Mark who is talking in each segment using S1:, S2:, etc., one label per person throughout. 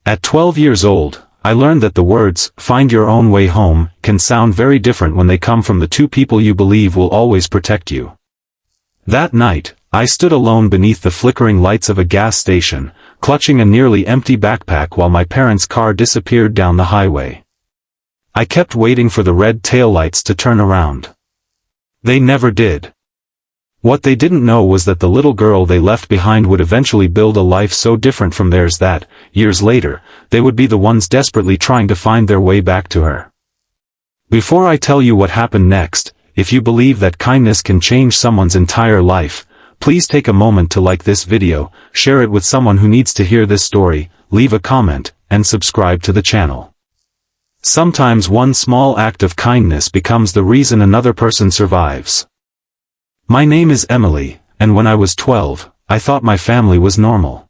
S1: At 12 years old, I learned that the words, "find your own way home," can sound very different when they come from the two people you believe will always protect you. That night, I stood alone beneath the flickering lights of a gas station, clutching a nearly empty backpack while my parents' car disappeared down the highway. I kept waiting for the red taillights to turn around. They never did. What they didn't know was that the little girl they left behind would eventually build a life so different from theirs that, years later, they would be the ones desperately trying to find their way back to her. Before I tell you what happened next, if you believe that kindness can change someone's entire life, please take a moment to like this video, share it with someone who needs to hear this story, leave a comment, and subscribe to the channel. Sometimes one small act of kindness becomes the reason another person survives. My name is Emily, and when I was 12, I thought my family was normal.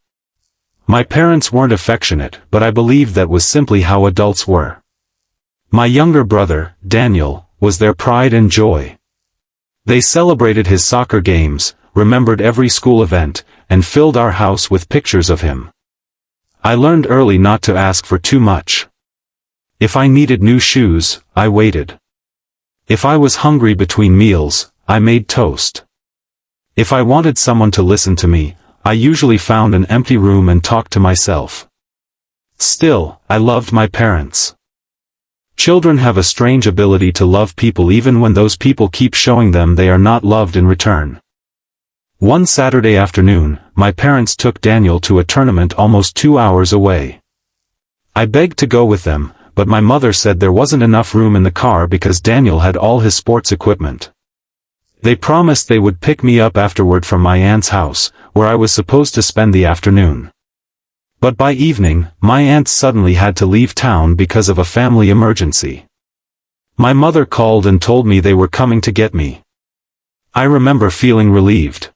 S1: My parents weren't affectionate, but I believed that was simply how adults were. My younger brother, Daniel, was their pride and joy. They celebrated his soccer games, remembered every school event, and filled our house with pictures of him. I learned early not to ask for too much. If I needed new shoes, I waited. If I was hungry between meals, I made toast. If I wanted someone to listen to me, I usually found an empty room and talked to myself. Still, I loved my parents. Children have a strange ability to love people even when those people keep showing them they are not loved in return. One Saturday afternoon, my parents took Daniel to a tournament almost 2 hours away. I begged to go with them, but my mother said there wasn't enough room in the car because Daniel had all his sports equipment. They promised they would pick me up afterward from my aunt's house, where I was supposed to spend the afternoon. But by evening, my aunt suddenly had to leave town because of a family emergency. My mother called and told me they were coming to get me. I remember feeling relieved.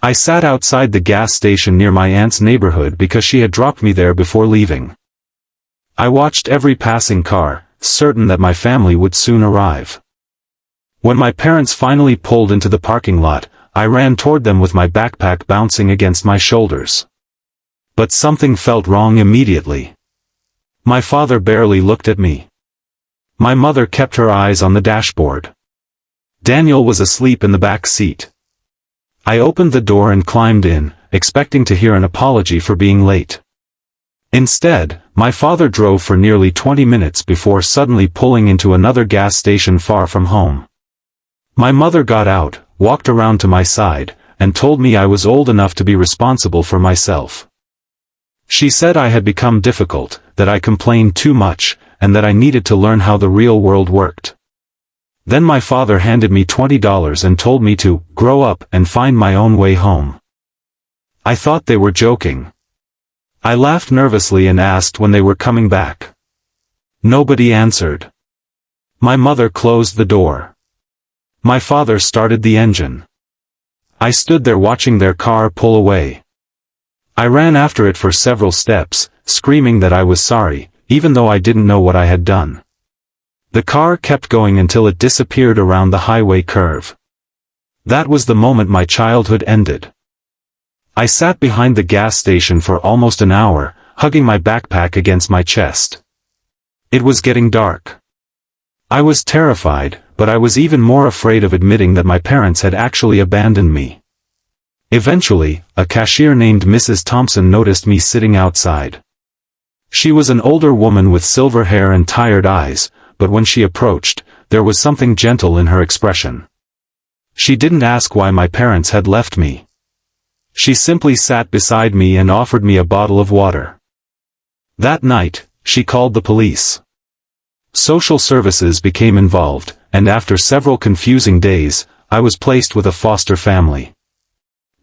S1: I sat outside the gas station near my aunt's neighborhood because she had dropped me there before leaving. I watched every passing car, certain that my family would soon arrive. When my parents finally pulled into the parking lot, I ran toward them with my backpack bouncing against my shoulders. But something felt wrong immediately. My father barely looked at me. My mother kept her eyes on the dashboard. Daniel was asleep in the back seat. I opened the door and climbed in, expecting to hear an apology for being late. Instead, my father drove for nearly 20 minutes before suddenly pulling into another gas station far from home. My mother got out, walked around to my side, and told me I was old enough to be responsible for myself. She said I had become difficult, that I complained too much, and that I needed to learn how the real world worked. Then my father handed me $20 and told me to grow up and find my own way home. I thought they were joking. I laughed nervously and asked when they were coming back. Nobody answered. My mother closed the door. My father started the engine. I stood there watching their car pull away. I ran after it for several steps, screaming that I was sorry, even though I didn't know what I had done. The car kept going until it disappeared around the highway curve. That was the moment my childhood ended. I sat behind the gas station for almost an hour, hugging my backpack against my chest. It was getting dark. I was terrified, but I was even more afraid of admitting that my parents had actually abandoned me. Eventually, a cashier named Mrs. Thompson noticed me sitting outside. She was an older woman with silver hair and tired eyes, but when she approached, there was something gentle in her expression. She didn't ask why my parents had left me. She simply sat beside me and offered me a bottle of water. That night, she called the police. Social services became involved, and after several confusing days, I was placed with a foster family.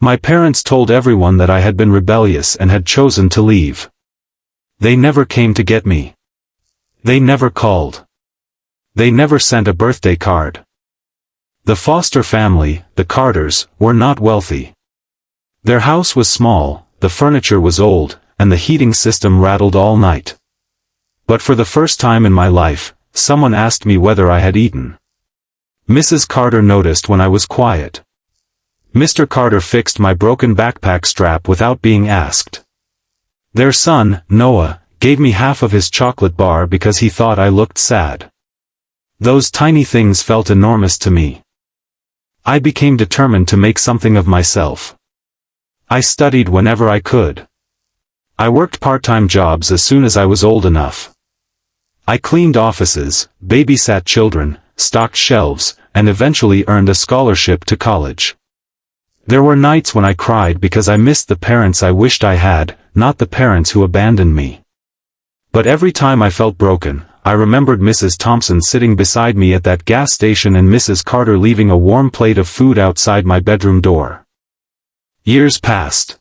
S1: My parents told everyone that I had been rebellious and had chosen to leave. They never came to get me. They never called. They never sent a birthday card. The foster family, the Carters, were not wealthy. Their house was small, the furniture was old, and the heating system rattled all night. But for the first time in my life, someone asked me whether I had eaten. Mrs. Carter noticed when I was quiet. Mr. Carter fixed my broken backpack strap without being asked. Their son, Noah, gave me half of his chocolate bar because he thought I looked sad. Those tiny things felt enormous to me. I became determined to make something of myself. I studied whenever I could. I worked part-time jobs as soon as I was old enough. I cleaned offices, babysat children, stocked shelves, and eventually earned a scholarship to college. There were nights when I cried because I missed the parents I wished I had, not the parents who abandoned me. But every time I felt broken, I remembered Mrs. Thompson sitting beside me at that gas station and Mrs. Carter leaving a warm plate of food outside my bedroom door. Years passed.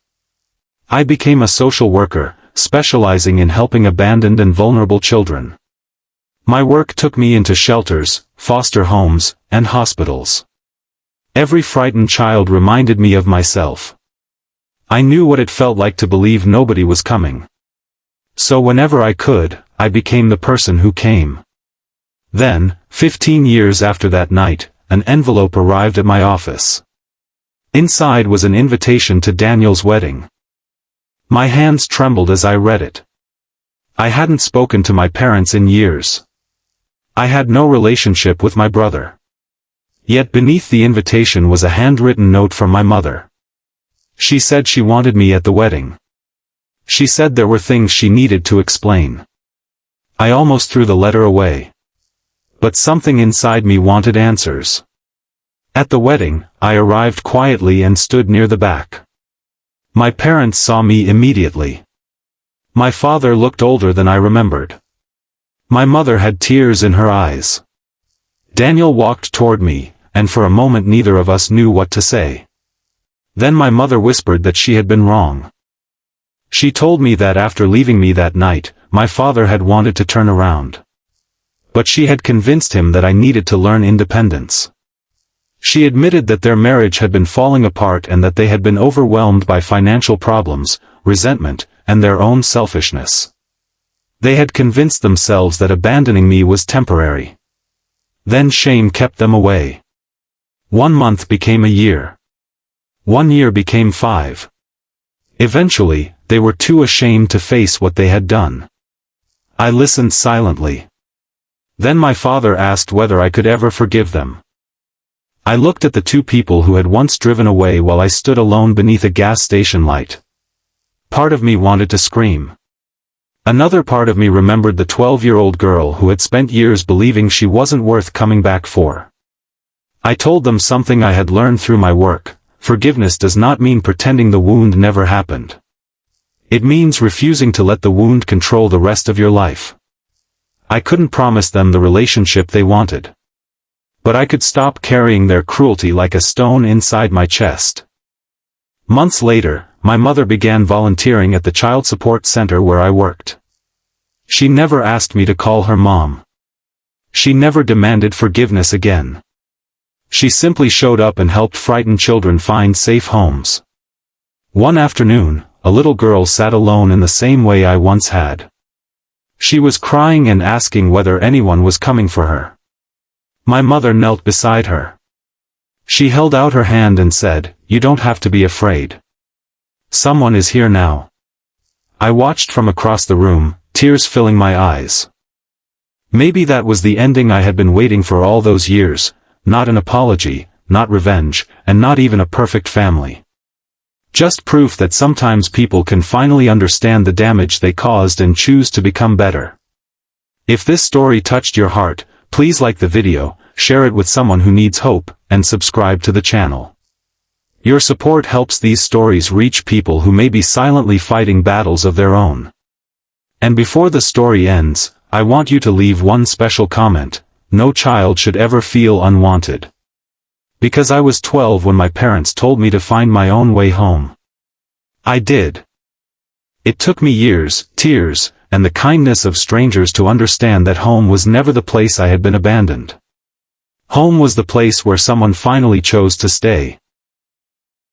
S1: I became a social worker, specializing in helping abandoned and vulnerable children. My work took me into shelters, foster homes, and hospitals. Every frightened child reminded me of myself. I knew what it felt like to believe nobody was coming. So whenever I could, I became the person who came. Then, 15 years after that night, an envelope arrived at my office. Inside was an invitation to Daniel's wedding. My hands trembled as I read it. I hadn't spoken to my parents in years. I had no relationship with my brother. Yet beneath the invitation was a handwritten note from my mother. She said she wanted me at the wedding. She said there were things she needed to explain. I almost threw the letter away. But something inside me wanted answers. At the wedding, I arrived quietly and stood near the back. My parents saw me immediately. My father looked older than I remembered. My mother had tears in her eyes. Daniel walked toward me, and for a moment neither of us knew what to say. Then my mother whispered that she had been wrong. She told me that after leaving me that night, my father had wanted to turn around. But she had convinced him that I needed to learn independence. She admitted that their marriage had been falling apart and that they had been overwhelmed by financial problems, resentment, and their own selfishness. They had convinced themselves that abandoning me was temporary. Then shame kept them away. 1 month became a year. 1 year became 5. Eventually, they were too ashamed to face what they had done. I listened silently. Then my father asked whether I could ever forgive them. I looked at the two people who had once driven away while I stood alone beneath a gas station light. Part of me wanted to scream. Another part of me remembered the 12-year-old girl who had spent years believing she wasn't worth coming back for. I told them something I had learned through my work: forgiveness does not mean pretending the wound never happened. It means refusing to let the wound control the rest of your life. I couldn't promise them the relationship they wanted. But I could stop carrying their cruelty like a stone inside my chest. Months later, my mother began volunteering at the child support center where I worked. She never asked me to call her mom. She never demanded forgiveness again. She simply showed up and helped frightened children find safe homes. One afternoon, a little girl sat alone in the same way I once had. She was crying and asking whether anyone was coming for her. My mother knelt beside her. She held out her hand and said, "You don't have to be afraid. Someone is here now." I watched from across the room, tears filling my eyes. Maybe that was the ending I had been waiting for all those years: not an apology, not revenge, and not even a perfect family. Just proof that sometimes people can finally understand the damage they caused and choose to become better. If this story touched your heart, please like the video, share it with someone who needs hope, and subscribe to the channel. Your support helps these stories reach people who may be silently fighting battles of their own. And before the story ends, I want you to leave one special comment: no child should ever feel unwanted. Because I was 12 when my parents told me to find my own way home. I did. It took me years, tears, and the kindness of strangers to understand that home was never the place I had been abandoned. Home was the place where someone finally chose to stay.